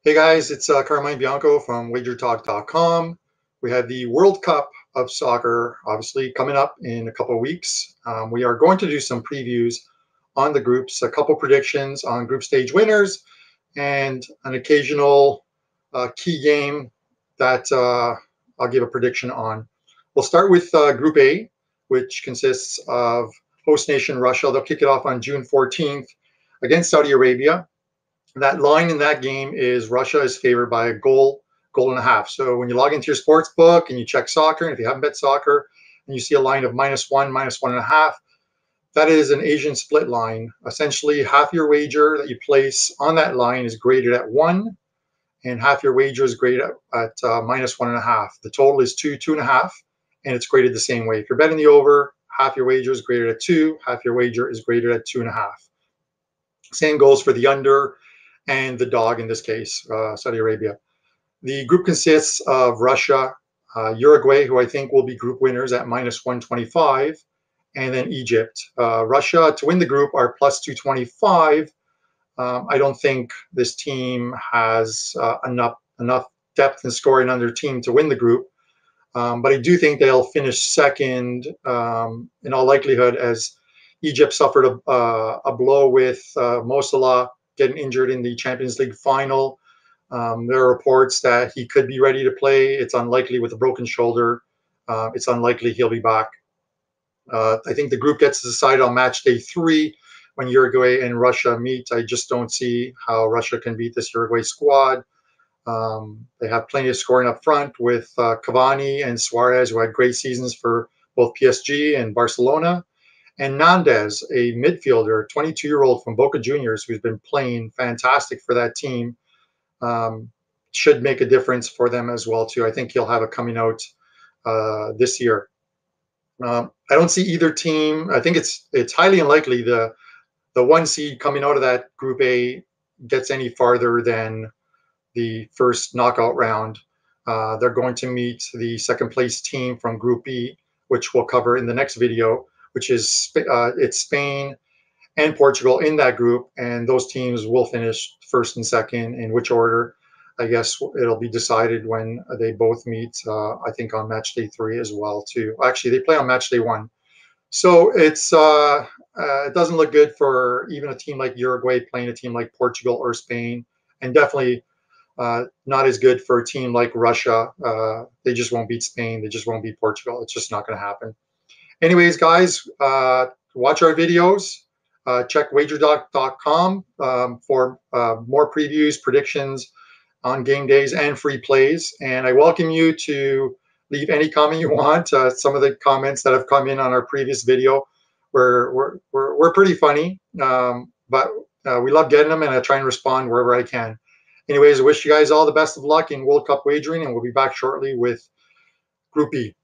Hey guys, it's Carmine Bianco from WagerTalk.com. We have the World Cup of Soccer obviously coming up in a couple of weeks. We are going to do some previews on the groups, a couple predictions on group stage winners, and an occasional key game that I'll give a prediction on. We'll start with Group A, which consists of host nation Russia. They'll kick it off on June 14th against Saudi Arabia. That line in that game is Russia is favored by a goal and a half. So when you log into your sports book and you check soccer, and if you haven't bet soccer, and you see a line of -1, -1.5, that is an Asian split line. Essentially, half your wager that you place on that line is graded at 1, and half your wager is graded at -1.5. The total is 2, 2.5, and it's graded the same way. If you're betting the over, half your wager is graded at 2, half your wager is graded at 2.5. Same goes for the under and the dog in this case, Saudi Arabia. The group consists of Russia, Uruguay, who I think will be group winners at -125, and then Egypt. Russia to win the group are +225. I don't think this team has enough depth and scoring on their team to win the group, but I do think they'll finish second in all likelihood, as Egypt suffered a blow with Mo Salah getting injured in the Champions League final. There are reports that he could be ready to play. It's unlikely with a broken shoulder. It's unlikely he'll be back. I think the group gets decided on match day 3 when Uruguay and Russia meet. I just don't see how Russia can beat this Uruguay squad. They have plenty of scoring up front with Cavani and Suarez, who had great seasons for both PSG and Barcelona. And Nandez, a midfielder, 22-year-old from Boca Juniors, who's been playing fantastic for that team, should make a difference for them as well too. I think he'll have a coming out this year. I don't see either team. I think it's highly unlikely the one seed coming out of that Group A gets any farther than the first knockout round. They're going to meet the second place team from Group B, which we'll cover in the next video, which is it's Spain and Portugal in that group, and those teams will finish first and second. In which order, I guess it'll be decided when they both meet, I think on match day 3 as well too. Actually, they play on match day 1. So it doesn't look good for even a team like Uruguay playing a team like Portugal or Spain, and definitely not as good for a team like Russia. They just won't beat Spain. They just won't beat Portugal. It's just not going to happen. Anyways, guys, watch our videos. Check WagerTalk.com for more previews, predictions on game days, and free plays. And I welcome you to leave any comment you want. Some of the comments that have come in on our previous video were pretty funny, but we love getting them, and I try and respond wherever I can. Anyways, I wish you guys all the best of luck in World Cup wagering, and we'll be back shortly with Group E.